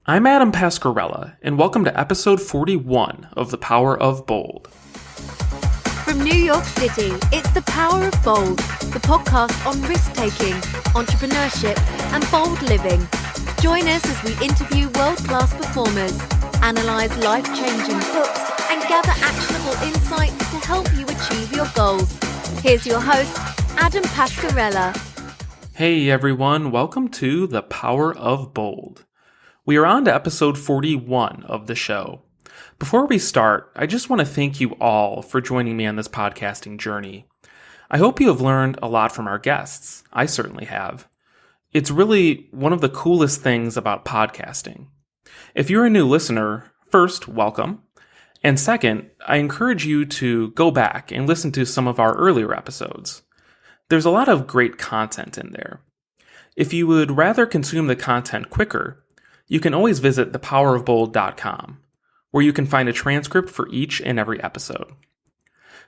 I'm Adam Pasquarella, and welcome to episode 41 of The Power of Bold. From New York City, it's The Power of Bold, the podcast on risk-taking, entrepreneurship, and bold living. Join us as we interview world-class performers, analyze life-changing books, and gather actionable insights to help you achieve your goals. Here's your host, Adam Pasquarella. Hey everyone, welcome to The Power of Bold. We are on to episode 41 of the show. Before we start, I just want to thank you all for joining me on this podcasting journey. I hope you have learned a lot from our guests. I certainly have. It's really one of the coolest things about podcasting. If you're a new listener, first, welcome. And second, I encourage you to go back and listen to some of our earlier episodes. There's a lot of great content in there. If you would rather consume the content quicker, you can always visit thepowerofbold.com, where you can find a transcript for each and every episode.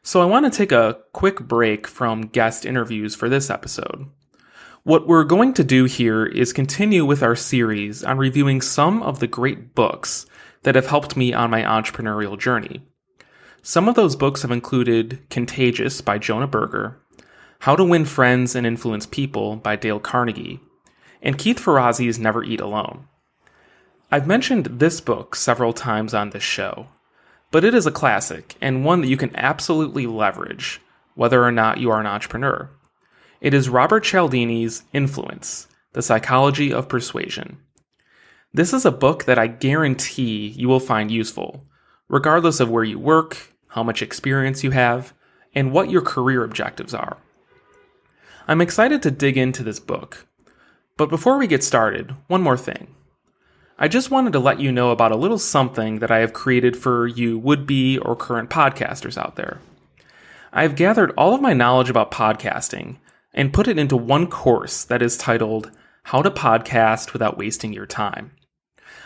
So I want to take a quick break from guest interviews for this episode. What we're going to do here is continue with our series on reviewing some of the great books that have helped me on my entrepreneurial journey. Some of those books have included Contagious by Jonah Berger, How to Win Friends and Influence People by Dale Carnegie, and Keith Ferrazzi's Never Eat Alone. I've mentioned this book several times on this show, but it is a classic and one that you can absolutely leverage, whether or not you are an entrepreneur. It is Robert Cialdini's Influence, The Psychology of Persuasion. This is a book that I guarantee you will find useful, regardless of where you work, how much experience you have, and what your career objectives are. I'm excited to dig into this book, but before we get started, one more thing. I just wanted to let you know about a little something that I have created for you would-be or current podcasters out there. I have gathered all of my knowledge about podcasting and put it into one course that is titled How to Podcast Without Wasting Your Time.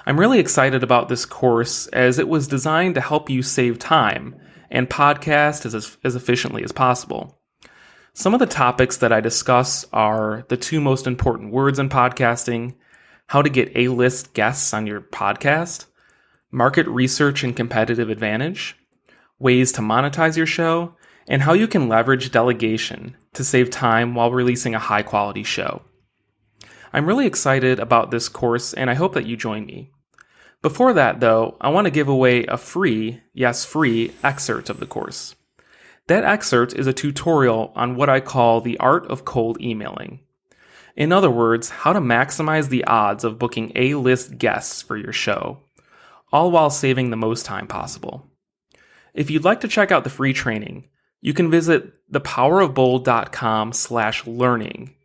I'm really excited about this course as it was designed to help you save time and podcast as efficiently as possible. Some of the topics that I discuss are the two most important words in podcasting, how to get A-list guests on your podcast, market research and competitive advantage, ways to monetize your show, and how you can leverage delegation to save time while releasing a high-quality show. I'm really excited about this course, and I hope that you join me. Before that, though, I want to give away a free, yes, free, excerpt of the course. That excerpt is a tutorial on what I call the art of cold emailing. In other words, how to maximize the odds of booking A-list guests for your show, all while saving the most time possible. If you'd like to check out the free training, you can visit thepowerofbold.com/learning.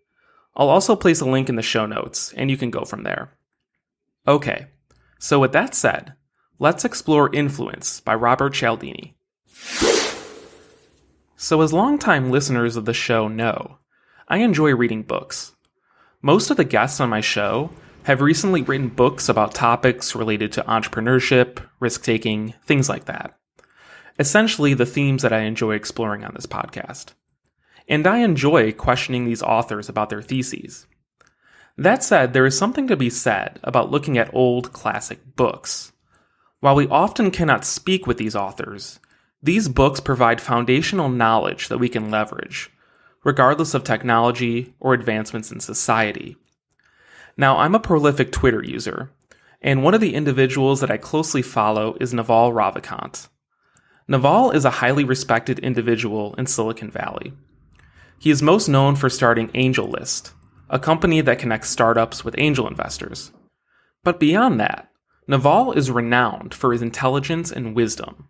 I'll also place a link in the show notes, and you can go from there. Okay, so with that said, let's explore Influence by Robert Cialdini. So as longtime listeners of the show know, I enjoy reading books. Most of the guests on my show have recently written books about topics related to entrepreneurship, risk-taking, things like that. Essentially, the themes that I enjoy exploring on this podcast. And I enjoy questioning these authors about their theses. That said, there is something to be said about looking at old classic books. While we often cannot speak with these authors, these books provide foundational knowledge that we can leverage, regardless of technology or advancements in society. Now, I'm a prolific Twitter user, and one of the individuals that I closely follow is Naval Ravikant. Naval is a highly respected individual in Silicon Valley. He is most known for starting AngelList, a company that connects startups with angel investors. But beyond that, Naval is renowned for his intelligence and wisdom.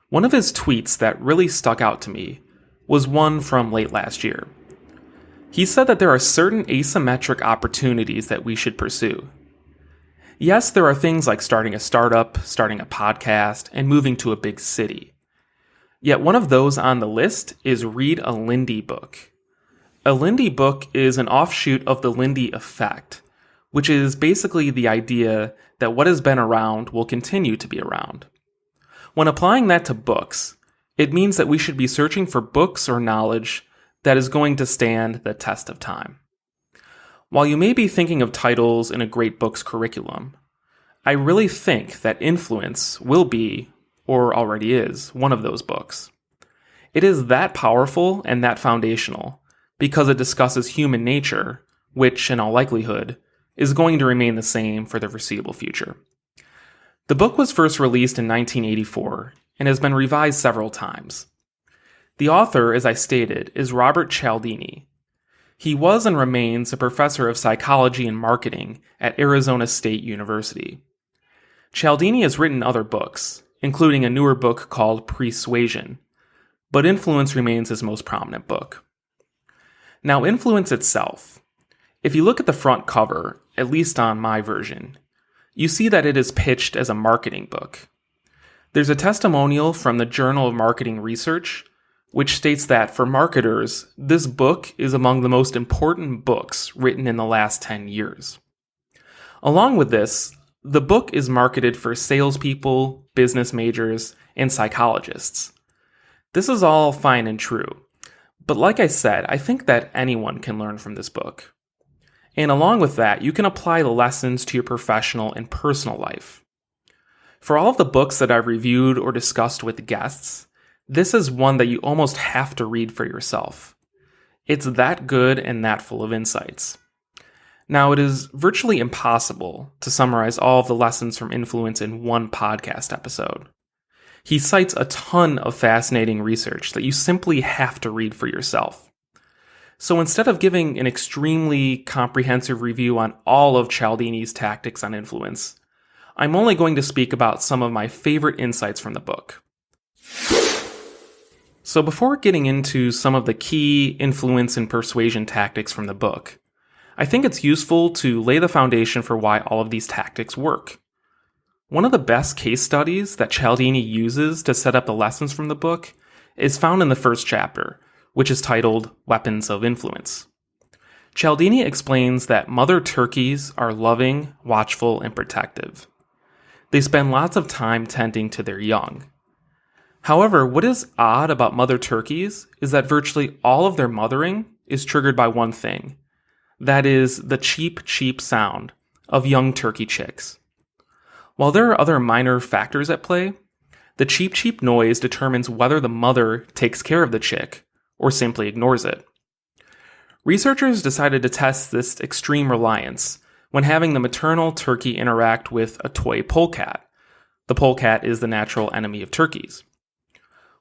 One of his tweets that really stuck out to me was one from late last year. He said that there are certain asymmetric opportunities that we should pursue. Yes, there are things like starting a startup, starting a podcast, and moving to a big city. Yet one of those on the list is read a Lindy book. A Lindy book is an offshoot of the Lindy effect, which is basically the idea that what has been around will continue to be around. When applying that to books, it means that we should be searching for books or knowledge that is going to stand the test of time. While you may be thinking of titles in a great book's curriculum, I really think that Influence will be, or already is, one of those books. It is that powerful and that foundational because it discusses human nature, which, in all likelihood, is going to remain the same for the foreseeable future. The book was first released in 1984 and has been revised several times. The author, as I stated, is Robert Cialdini. He was and remains a professor of psychology and marketing at Arizona State University. Cialdini has written other books, including a newer book called Persuasion, but Influence remains his most prominent book. Now, Influence itself. If you look at the front cover, at least on my version, you see that it is pitched as a marketing book. There's a testimonial from the Journal of Marketing Research, which states that for marketers, this book is among the most important books written in the last 10 years. Along with this, the book is marketed for salespeople, business majors, and psychologists. This is all fine and true, but like I said, I think that anyone can learn from this book. And along with that, you can apply the lessons to your professional and personal life. For all of the books that I've reviewed or discussed with guests, this is one that you almost have to read for yourself. It's that good and that full of insights. Now, it is virtually impossible to summarize all of the lessons from Influence in one podcast episode. He cites a ton of fascinating research that you simply have to read for yourself. So instead of giving an extremely comprehensive review on all of Cialdini's tactics on influence, I'm only going to speak about some of my favorite insights from the book. So before getting into some of the key influence and persuasion tactics from the book, I think it's useful to lay the foundation for why all of these tactics work. One of the best case studies that Cialdini uses to set up the lessons from the book is found in the first chapter, which is titled Weapons of Influence. Cialdini explains that mother turkeys are loving, watchful, and protective. They spend lots of time tending to their young. However, what is odd about mother turkeys is that virtually all of their mothering is triggered by one thing. That is the cheep, cheep sound of young turkey chicks. While there are other minor factors at play, the cheep, cheep noise determines whether the mother takes care of the chick or simply ignores it. Researchers decided to test this extreme reliance when having the maternal turkey interact with a toy polecat. The polecat is the natural enemy of turkeys.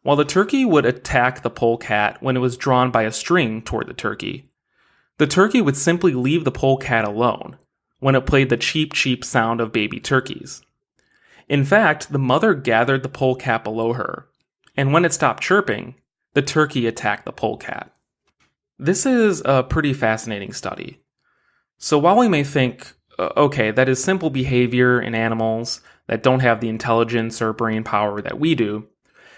While the turkey would attack the polecat when it was drawn by a string toward the turkey would simply leave the polecat alone when it played the cheep, cheep sound of baby turkeys. In fact, the mother gathered the polecat below her, and when it stopped chirping, the turkey attacked the polecat. This is a pretty fascinating study. So while we may think, okay, that is simple behavior in animals that don't have the intelligence or brain power that we do,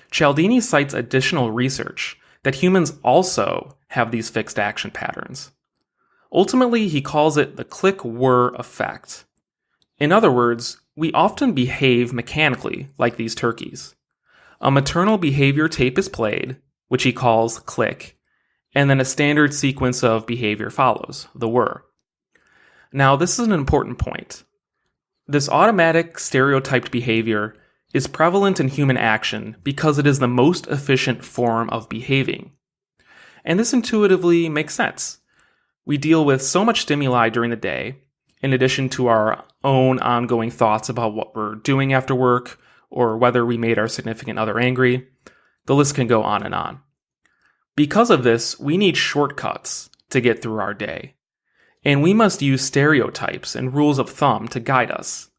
Cialdini cites additional research that humans also have these fixed action patterns. Ultimately, he calls it the click-whir effect. In other words, we often behave mechanically like these turkeys. A maternal behavior tape is played, which he calls click, and then a standard sequence of behavior follows, the whir. Now, this is an important point. This automatic stereotyped behavior is prevalent in human action because it is the most efficient form of behaving. And this intuitively makes sense. We deal with so much stimuli during the day, in addition to our own ongoing thoughts about what we're doing after work or whether we made our significant other angry. The list can go on and on. Because of this, we need shortcuts to get through our day. And we must use stereotypes and rules of thumb to guide us.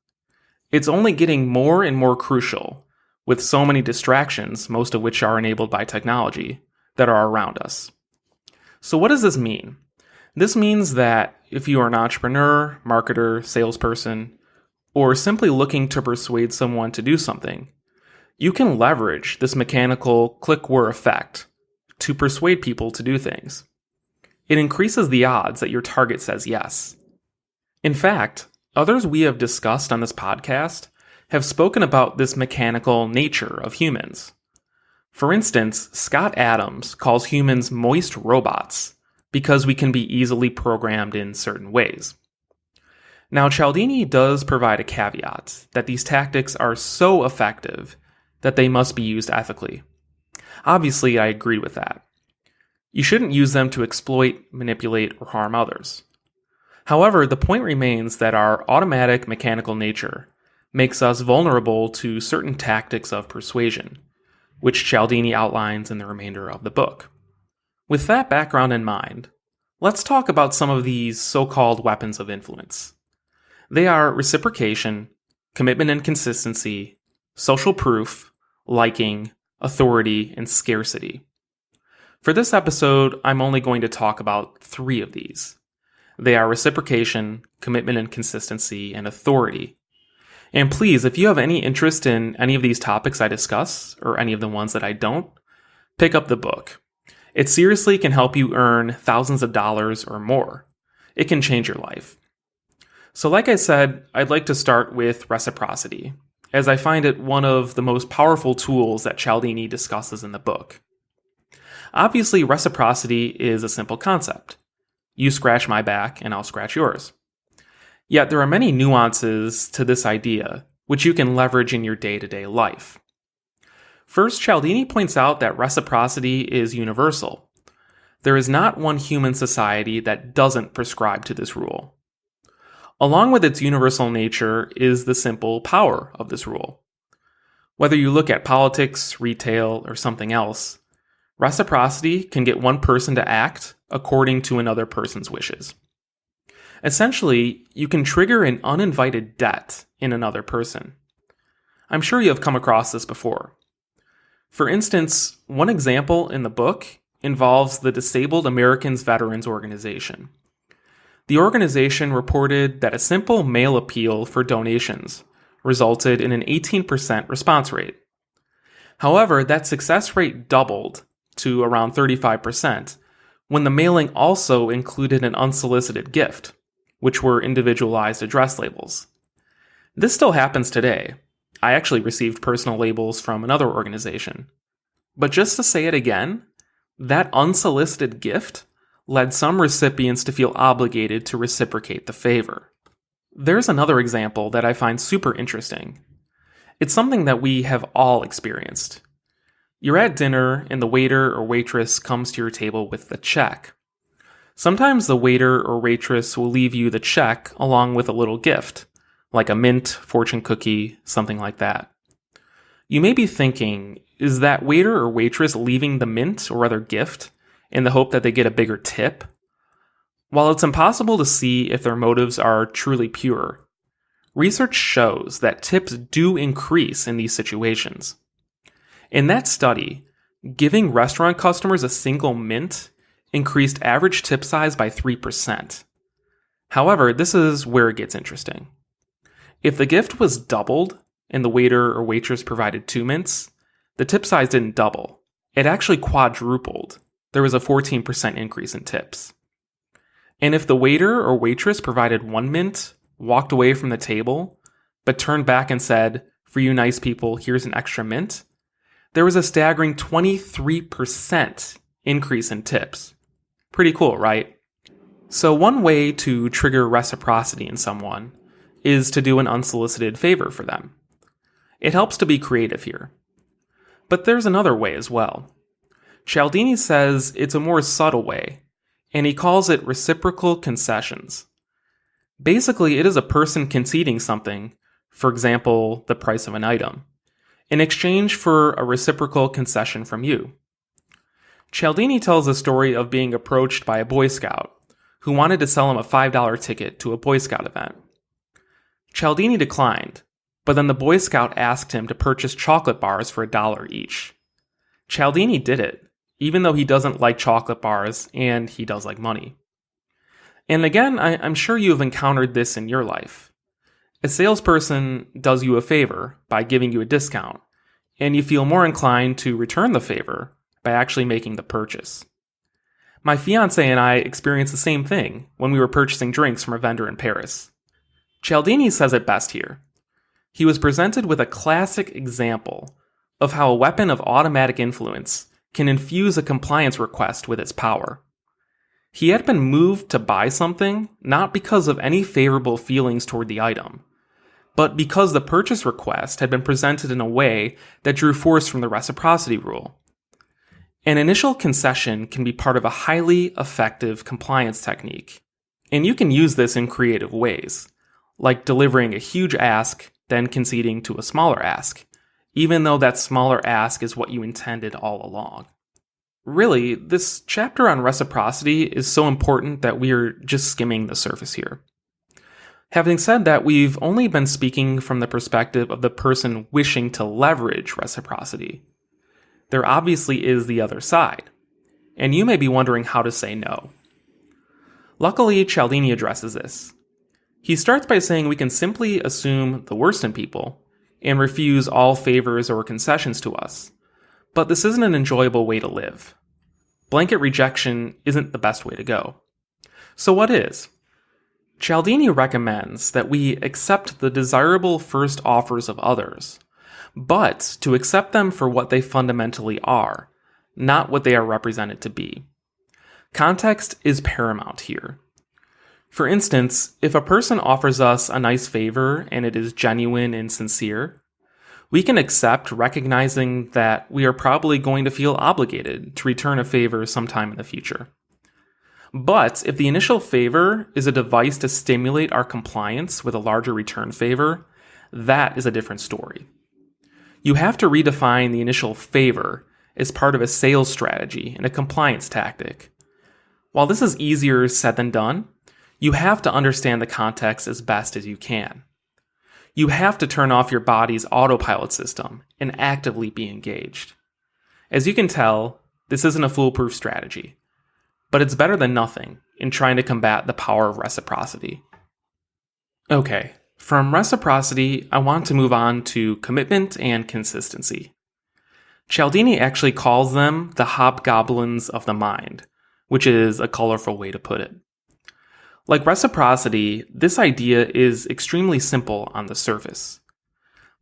It's only getting more and more crucial with so many distractions, most of which are enabled by technology, that are around us. So what does this mean? This means that if you are an entrepreneur, marketer, salesperson, or simply looking to persuade someone to do something, you can leverage this mechanical click-whir effect to persuade people to do things. It increases the odds that your target says yes. In fact, others we have discussed on this podcast have spoken about this mechanical nature of humans. For instance, Scott Adams calls humans moist robots because we can be easily programmed in certain ways. Now, Cialdini does provide a caveat that these tactics are so effective that they must be used ethically. Obviously, I agree with that. You shouldn't use them to exploit, manipulate, or harm others. However, the point remains that our automatic mechanical nature makes us vulnerable to certain tactics of persuasion, which Cialdini outlines in the remainder of the book. With that background in mind, let's talk about some of these so-called weapons of influence. They are reciprocation, commitment and consistency, social proof, liking, authority, and scarcity. For this episode, I'm only going to talk about 3 of these. They are reciprocation, commitment and consistency, and authority. And please, if you have any interest in any of these topics I discuss, or any of the ones that I don't, pick up the book. It seriously can help you earn thousands of dollars or more. It can change your life. So like I said, I'd like to start with reciprocity, as I find it one of the most powerful tools that Cialdini discusses in the book. Obviously, reciprocity is a simple concept. You scratch my back and I'll scratch yours. Yet there are many nuances to this idea, which you can leverage in your day-to-day life. First, Cialdini points out that reciprocity is universal. There is not one human society that doesn't prescribe to this rule. Along with its universal nature is the simple power of this rule. Whether you look at politics, retail, or something else, reciprocity can get one person to act according to another person's wishes. Essentially, you can trigger an uninvited debt in another person. I'm sure you have come across this before. For instance, one example in the book involves the Disabled Americans Veterans Organization. The organization reported that a simple mail appeal for donations resulted in an 18% response rate. However, that success rate doubled to around 35% when the mailing also included an unsolicited gift, which were individualized address labels. This still happens today. I actually received personal labels from another organization. But just to say it again, that unsolicited gift led some recipients to feel obligated to reciprocate the favor. There's another example that I find super interesting. It's something that we have all experienced. You're at dinner and the waiter or waitress comes to your table with the check. Sometimes the waiter or waitress will leave you the check along with a little gift, like a mint, fortune cookie, something like that. You may be thinking, is that waiter or waitress leaving the mint or other gift in the hope that they get a bigger tip? While it's impossible to see if their motives are truly pure, research shows that tips do increase in these situations. In that study, giving restaurant customers a single mint increased average tip size by 3%. However, this is where it gets interesting. If the gift was doubled and the waiter or waitress provided 2 mints, the tip size didn't double. It actually quadrupled. There was a 14% increase in tips. And if the waiter or waitress provided 1 mint, walked away from the table, but turned back and said, "For you nice people, here's an extra mint," there was a staggering 23% increase in tips. Pretty cool, right? So one way to trigger reciprocity in someone is to do an unsolicited favor for them. It helps to be creative here. But there's another way as well. Cialdini says it's a more subtle way, and he calls it reciprocal concessions. Basically, it is a person conceding something, for example, the price of an item, in exchange for a reciprocal concession from you. Cialdini tells a story of being approached by a Boy Scout who wanted to sell him a $5 ticket to a Boy Scout event. Cialdini declined, but then the Boy Scout asked him to purchase chocolate bars for $1 each. Cialdini did it, even though he doesn't like chocolate bars and he does like money. And again, I'm sure you have encountered this in your life. A salesperson does you a favor by giving you a discount, and you feel more inclined to return the favor by actually making the purchase. My fiancé and I experienced the same thing when we were purchasing drinks from a vendor in Paris. Cialdini says it best here. He was presented with a classic example of how a weapon of automatic influence can infuse a compliance request with its power. He had been moved to buy something not because of any favorable feelings toward the item, but because the purchase request had been presented in a way that drew force from the reciprocity rule. An initial concession can be part of a highly effective compliance technique, and you can use this in creative ways, like delivering a huge ask, then conceding to a smaller ask, even though that smaller ask is what you intended all along. Really, this chapter on reciprocity is so important that we are just skimming the surface here. Having said that, we've only been speaking from the perspective of the person wishing to leverage reciprocity. There obviously is the other side, and you may be wondering how to say no. Luckily, Cialdini addresses this. He starts by saying we can simply assume the worst in people and refuse all favors or concessions to us, but this isn't an enjoyable way to live. Blanket rejection isn't the best way to go. So what is? Cialdini recommends that we accept the desirable first offers of others, but to accept them for what they fundamentally are, not what they are represented to be. Context is paramount here. For instance, if a person offers us a nice favor and it is genuine and sincere, we can accept recognizing that we are probably going to feel obligated to return a favor sometime in the future. But if the initial favor is a device to stimulate our compliance with a larger return favor, that is a different story. You have to redefine the initial favor as part of a sales strategy and a compliance tactic. While this is easier said than done, you have to understand the context as best as you can. You have to turn off your body's autopilot system and actively be engaged. As you can tell, this isn't a foolproof strategy, but it's better than nothing in trying to combat the power of reciprocity. Okay, from reciprocity, I want to move on to commitment and consistency. Cialdini actually calls them the hobgoblins of the mind, which is a colorful way to put it. Like reciprocity, this idea is extremely simple on the surface.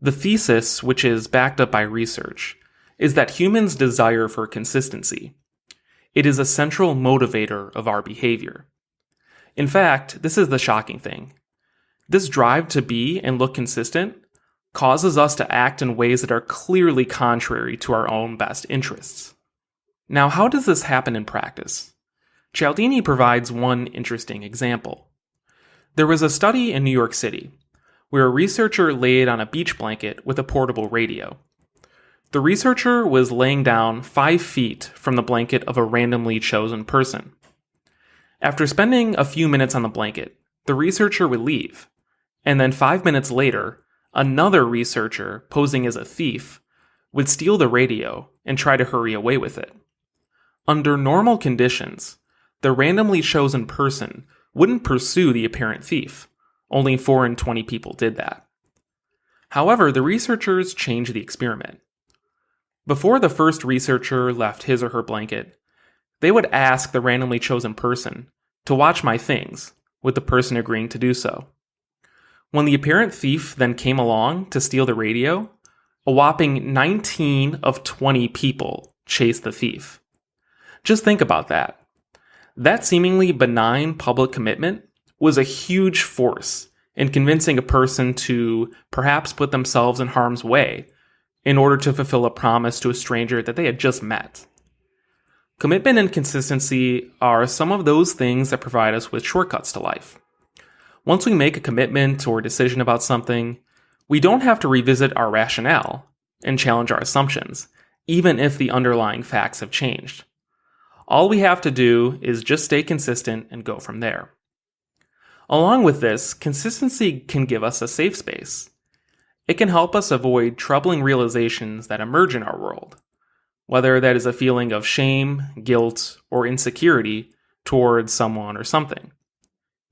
The thesis, which is backed up by research, is that humans desire for consistency. It is a central motivator of our behavior. In fact, this is the shocking thing. This drive to be and look consistent causes us to act in ways that are clearly contrary to our own best interests. Now, how does this happen in practice? Cialdini provides one interesting example. There was a study in New York City where a researcher laid on a beach blanket with a portable radio. The researcher was laying down 5 feet from the blanket of a randomly chosen person. After spending a few minutes on the blanket, the researcher would leave, and then 5 minutes later, another researcher, posing as a thief, would steal the radio and try to hurry away with it. Under normal conditions, the randomly chosen person wouldn't pursue the apparent thief. Only 4 in 20 people did that. However, the researchers changed the experiment. Before the first researcher left his or her blanket, they would ask the randomly chosen person to watch my things, with the person agreeing to do so. When the apparent thief then came along to steal the radio, a whopping 19 of 20 people chased the thief. Just think about that. That seemingly benign public commitment was a huge force in convincing a person to perhaps put themselves in harm's way in order to fulfill a promise to a stranger that they had just met. Commitment and consistency are some of those things that provide us with shortcuts to life. Once we make a commitment or decision about something, we don't have to revisit our rationale and challenge our assumptions, even if the underlying facts have changed. All we have to do is just stay consistent and go from there. Along with this, consistency can give us a safe space. It can help us avoid troubling realizations that emerge in our world, whether that is a feeling of shame, guilt, or insecurity towards someone or something.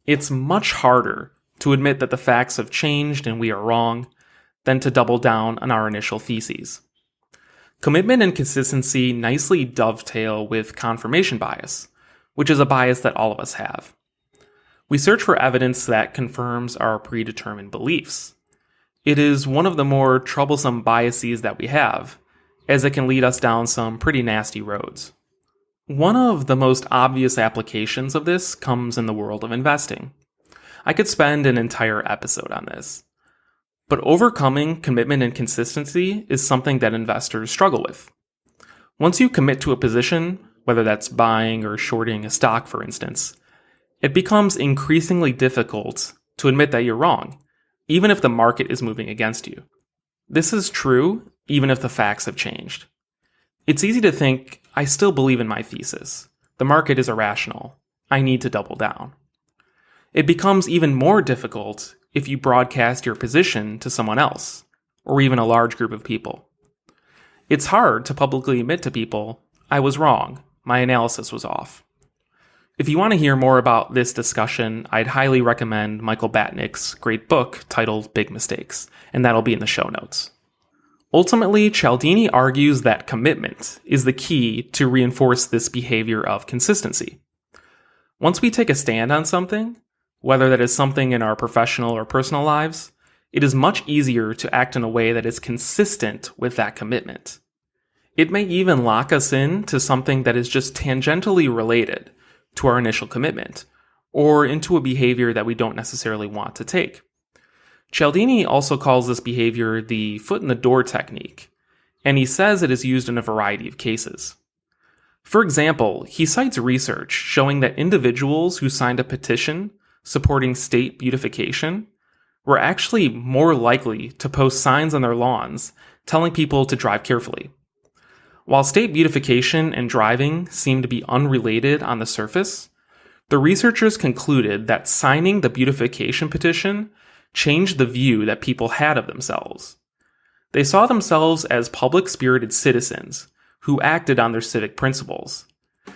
It's much harder to admit that the facts have changed and we are wrong than to double down on our initial theses. Commitment and consistency nicely dovetail with confirmation bias, which is a bias that all of us have. We search for evidence that confirms our predetermined beliefs. It is one of the more troublesome biases that we have, as it can lead us down some pretty nasty roads. One of the most obvious applications of this comes in the world of investing. I could spend an entire episode on this. But overcoming commitment and consistency is something that investors struggle with. Once you commit to a position, whether that's buying or shorting a stock, for instance, it becomes increasingly difficult to admit that you're wrong, even if the market is moving against you. This is true even if the facts have changed. It's easy to think, I still believe in my thesis. The market is irrational. I need to double down. It becomes even more difficult if you broadcast your position to someone else, or even a large group of people. It's hard to publicly admit to people, I was wrong, my analysis was off. If you want to hear more about this discussion, I'd highly recommend Michael Batnick's great book titled Big Mistakes, and that'll be in the show notes. Ultimately, Cialdini argues that commitment is the key to reinforce this behavior of consistency. Once we take a stand on something, whether that is something in our professional or personal lives, it is much easier to act in a way that is consistent with that commitment. It may even lock us into something that is just tangentially related to our initial commitment, or into a behavior that we don't necessarily want to take. Cialdini also calls this behavior the foot in the door technique, and he says it is used in a variety of cases. For example, he cites research showing that individuals who signed a petition supporting state beautification were actually more likely to post signs on their lawns telling people to drive carefully. While state beautification and driving seem to be unrelated on the surface, the researchers concluded that signing the beautification petition changed the view that people had of themselves. They saw themselves as public-spirited citizens who acted on their civic principles.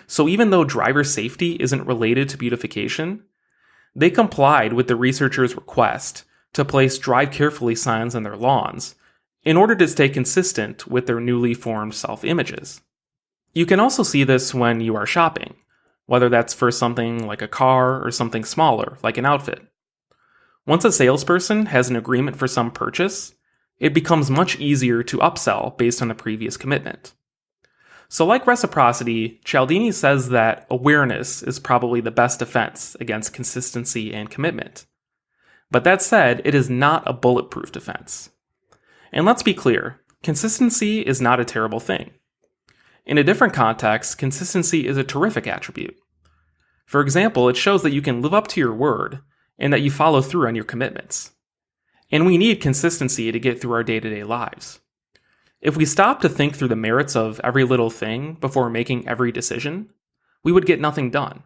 So even though driver safety isn't related to beautification, they complied with the researchers' request to place drive carefully signs on their lawns in order to stay consistent with their newly formed self-images. You can also see this when you are shopping, whether that's for something like a car or something smaller, like an outfit. Once a salesperson has an agreement for some purchase, it becomes much easier to upsell based on the previous commitment. So like reciprocity, Cialdini says that awareness is probably the best defense against consistency and commitment. But that said, it is not a bulletproof defense. And let's be clear, consistency is not a terrible thing. In a different context, consistency is a terrific attribute. For example, it shows that you can live up to your word and that you follow through on your commitments. And we need consistency to get through our day-to-day lives. If we stop to think through the merits of every little thing before making every decision, we would get nothing done.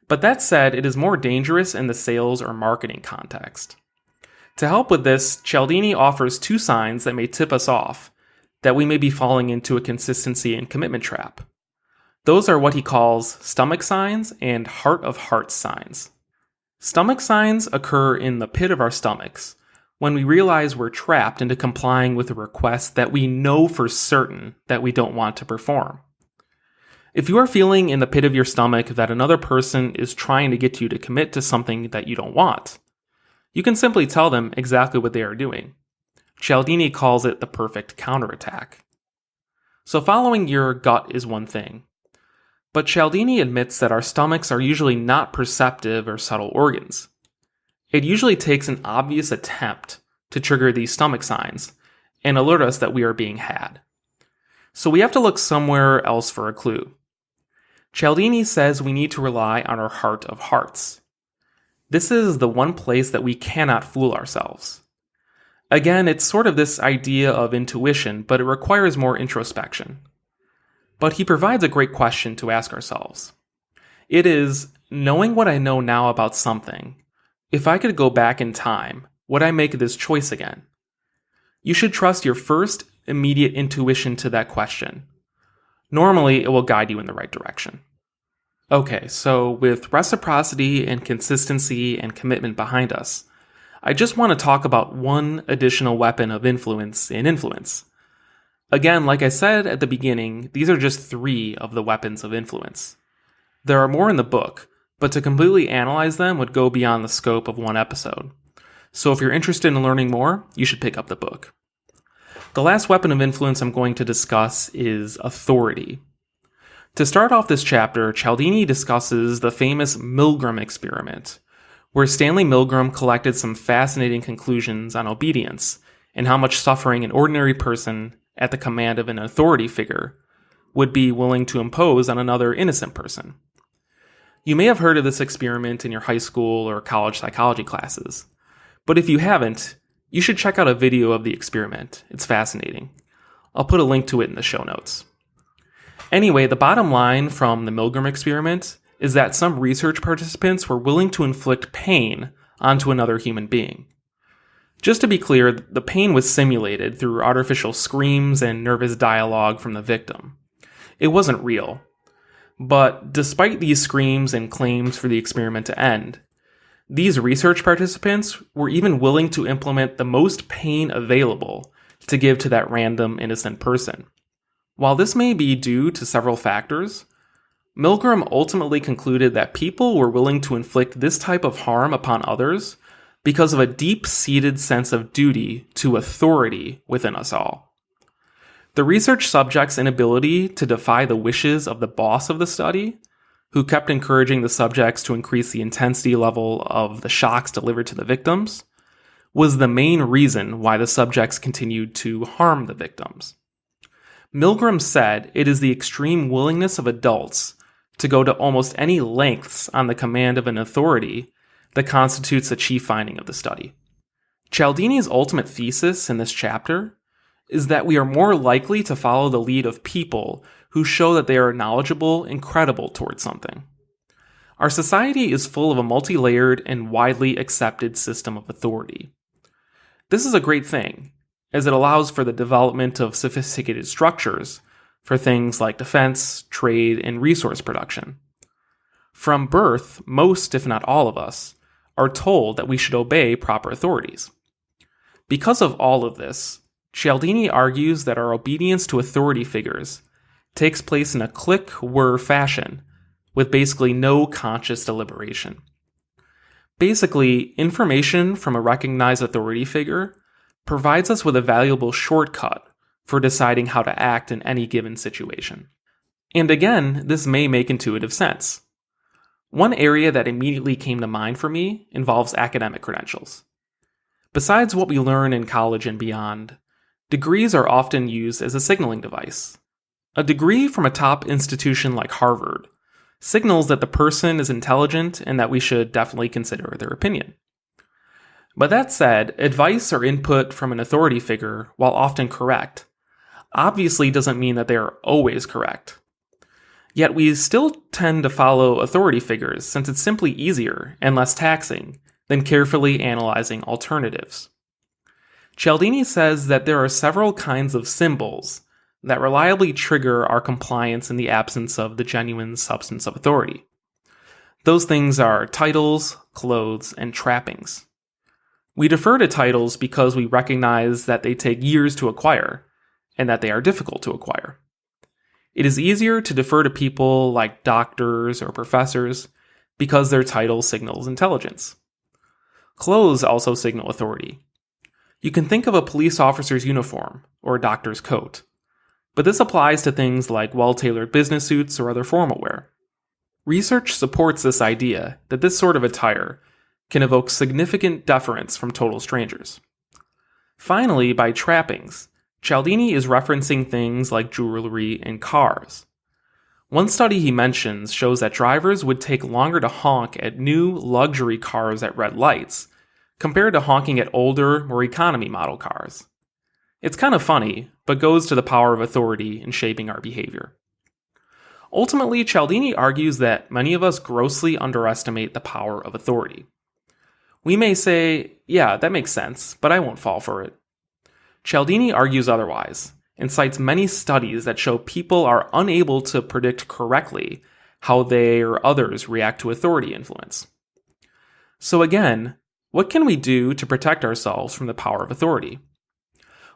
But that said, it is more dangerous in the sales or marketing context. To help with this, Cialdini offers two signs that may tip us off that we may be falling into a consistency and commitment trap. Those are what he calls stomach signs and heart of hearts signs. Stomach signs occur in the pit of our stomachs when we realize we're trapped into complying with a request that we know for certain that we don't want to perform. If you are feeling in the pit of your stomach that another person is trying to get you to commit to something that you don't want, you can simply tell them exactly what they are doing. Cialdini calls it the perfect counterattack. So following your gut is one thing, but Cialdini admits that our stomachs are usually not perceptive or subtle organs. It usually takes an obvious attempt to trigger these stomach signs and alert us that we are being had. So we have to look somewhere else for a clue. Cialdini says we need to rely on our heart of hearts. This is the one place that we cannot fool ourselves. Again, it's sort of this idea of intuition, but it requires more introspection. But he provides a great question to ask ourselves. It is, knowing what I know now about something, if I could go back in time, would I make this choice again? You should trust your first immediate intuition to that question. Normally, it will guide you in the right direction. Okay, so with reciprocity and consistency and commitment behind us, I just want to talk about one additional weapon of influence in influence. Again, like I said at the beginning, these are just 3 of the weapons of influence. There are more in the book, but to completely analyze them would go beyond the scope of one episode. So if you're interested in learning more, you should pick up the book. The last weapon of influence I'm going to discuss is authority. To start off this chapter, Cialdini discusses the famous Milgram Experiment, where Stanley Milgram collected some fascinating conclusions on obedience and how much suffering an ordinary person at the command of an authority figure would be willing to impose on another innocent person. You may have heard of this experiment in your high school or college psychology classes, but if you haven't, you should check out a video of the experiment. It's fascinating. I'll put a link to it in the show notes. Anyway, the bottom line from the Milgram experiment is that some research participants were willing to inflict pain onto another human being. Just to be clear, the pain was simulated through artificial screams and nervous dialogue from the victim. It wasn't real. But despite these screams and claims for the experiment to end, these research participants were even willing to implement the most pain available to give to that random innocent person. While this may be due to several factors, Milgram ultimately concluded that people were willing to inflict this type of harm upon others because of a deep-seated sense of duty to authority within us all. The research subject's inability to defy the wishes of the boss of the study, who kept encouraging the subjects to increase the intensity level of the shocks delivered to the victims, was the main reason why the subjects continued to harm the victims. Milgram said it is the extreme willingness of adults to go to almost any lengths on the command of an authority that constitutes the chief finding of the study. Cialdini's ultimate thesis in this chapter is that we are more likely to follow the lead of people who show that they are knowledgeable and credible towards something. Our society is full of a multi-layered and widely accepted system of authority. This is a great thing, as it allows for the development of sophisticated structures for things like defense, trade, and resource production. From birth, most, if not all of us, are told that we should obey proper authorities. Because of all of this, Cialdini argues that our obedience to authority figures takes place in a click-whir fashion, with basically no conscious deliberation. Basically, information from a recognized authority figure provides us with a valuable shortcut for deciding how to act in any given situation. And again, this may make intuitive sense. One area that immediately came to mind for me involves academic credentials. Besides what we learn in college and beyond, degrees are often used as a signaling device. A degree from a top institution like Harvard signals that the person is intelligent and that we should definitely consider their opinion. But that said, advice or input from an authority figure, while often correct, obviously doesn't mean that they are always correct. Yet we still tend to follow authority figures since it's simply easier and less taxing than carefully analyzing alternatives. Cialdini says that there are several kinds of symbols that reliably trigger our compliance in the absence of the genuine substance of authority. Those things are titles, clothes, and trappings. We defer to titles because we recognize that they take years to acquire, and that they are difficult to acquire. It is easier to defer to people like doctors or professors because their title signals intelligence. Clothes also signal authority. You can think of a police officer's uniform or a doctor's coat, but this applies to things like well-tailored business suits or other formal wear. Research supports this idea that this sort of attire can evoke significant deference from total strangers. Finally, by trappings, Cialdini is referencing things like jewelry and cars. One study he mentions shows that drivers would take longer to honk at new luxury cars at red lights compared to honking at older, more economy model cars. It's kind of funny, but goes to the power of authority in shaping our behavior. Ultimately, Cialdini argues that many of us grossly underestimate the power of authority. We may say, yeah, that makes sense, but I won't fall for it. Cialdini argues otherwise, and cites many studies that show people are unable to predict correctly how they or others react to authority influence. So again, what can we do to protect ourselves from the power of authority?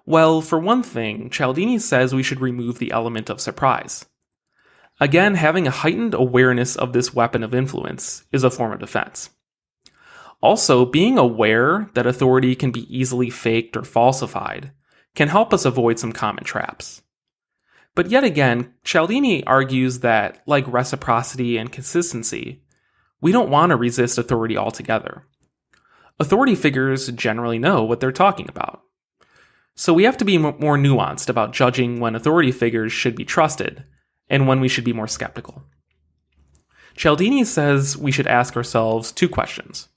Well, for one thing, Cialdini says we should remove the element of surprise. Again, having a heightened awareness of this weapon of influence is a form of defense. Also, being aware that authority can be easily faked or falsified can help us avoid some common traps. But yet again, Cialdini argues that, like reciprocity and consistency, we don't want to resist authority altogether. Authority figures generally know what they're talking about. So we have to be more nuanced about judging when authority figures should be trusted and when we should be more skeptical. Cialdini says we should ask ourselves two questions.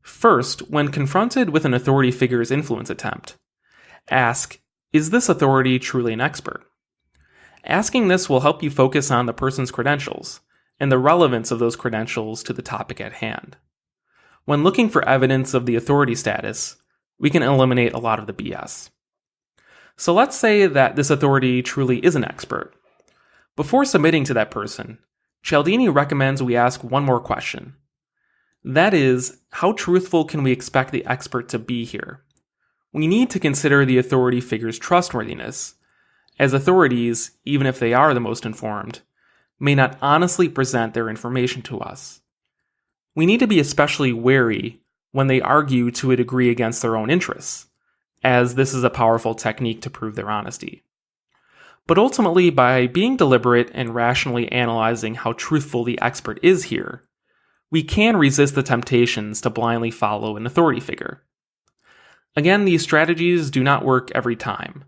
First, when confronted with an authority figure's influence attempt, ask, is this authority truly an expert? Asking this will help you focus on the person's credentials and the relevance of those credentials to the topic at hand. When looking for evidence of the authority status, we can eliminate a lot of the BS. So let's say that this authority truly is an expert. Before submitting to that person, Cialdini recommends we ask one more question. That is, how truthful can we expect the expert to be here? We need to consider the authority figure's trustworthiness, as authorities, even if they are the most informed, may not honestly present their information to us. We need to be especially wary when they argue to a degree against their own interests, as this is a powerful technique to prove their honesty. But ultimately, by being deliberate and rationally analyzing how truthful the expert is here, we can resist the temptations to blindly follow an authority figure. Again, these strategies do not work every time,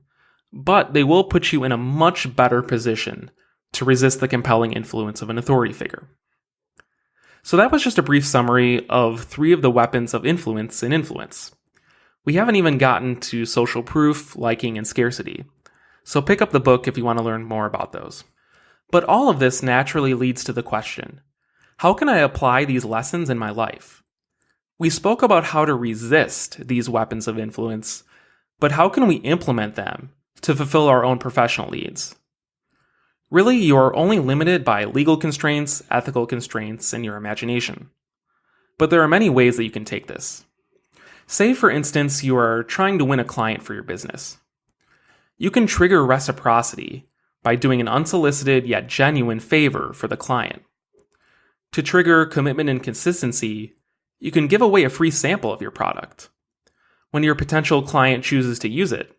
but they will put you in a much better position to resist the compelling influence of an authority figure. So that was just a brief summary of 3 of the weapons of influence in influence. We haven't even gotten to social proof, liking, and scarcity, so pick up the book if you want to learn more about those. But all of this naturally leads to the question, how can I apply these lessons in my life? We spoke about how to resist these weapons of influence, but how can we implement them to fulfill our own professional needs? Really, you are only limited by legal constraints, ethical constraints, and your imagination. But there are many ways that you can take this. Say, for instance, you are trying to win a client for your business. You can trigger reciprocity by doing an unsolicited yet genuine favor for the client. To trigger commitment and consistency, you can give away a free sample of your product. When your potential client chooses to use it,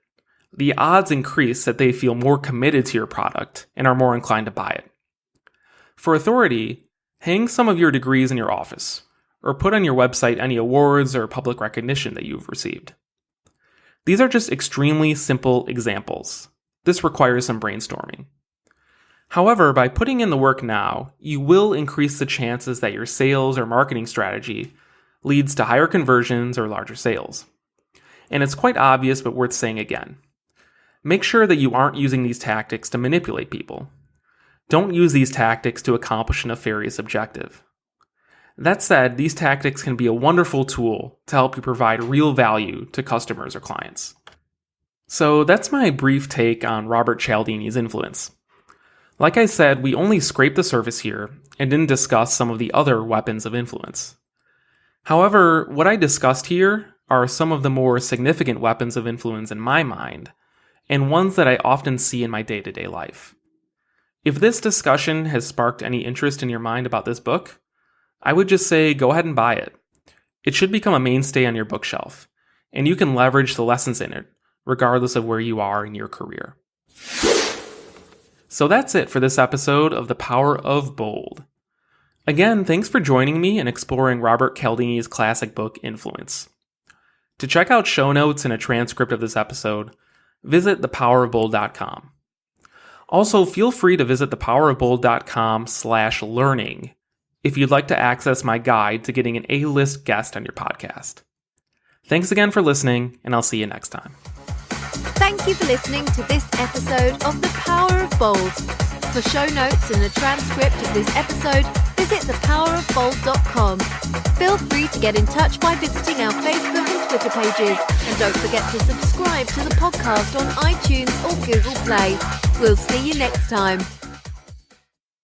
the odds increase that they feel more committed to your product and are more inclined to buy it. For authority, hang some of your degrees in your office, or put on your website any awards or public recognition that you've received. These are just extremely simple examples. This requires some brainstorming. However, by putting in the work now, you will increase the chances that your sales or marketing strategy leads to higher conversions or larger sales. And it's quite obvious, but worth saying again. Make sure that you aren't using these tactics to manipulate people. Don't use these tactics to accomplish a nefarious objective. That said, these tactics can be a wonderful tool to help you provide real value to customers or clients. So that's my brief take on Robert Cialdini's influence. Like I said, we only scraped the surface here and didn't discuss some of the other weapons of influence. However, what I discussed here are some of the more significant weapons of influence in my mind, and ones that I often see in my day-to-day life. If this discussion has sparked any interest in your mind about this book, I would just say go ahead and buy it. It should become a mainstay on your bookshelf, and you can leverage the lessons in it, regardless of where you are in your career. So that's it for this episode of The Power of Bold. Again, thanks for joining me in exploring Robert Cialdini's classic book, Influence. To check out show notes and a transcript of this episode, visit thepowerofbold.com. Also, feel free to visit thepowerofbold.com/learning if you'd like to access my guide to getting an A-list guest on your podcast. Thanks again for listening, and I'll see you next time. Thank you for listening to this episode of The Power of Bold. For show notes and a transcript of this episode, visit thepowerofbold.com. Feel free to get in touch by visiting our Facebook and Twitter pages. And don't forget to subscribe to the podcast on iTunes or Google Play. We'll see you next time.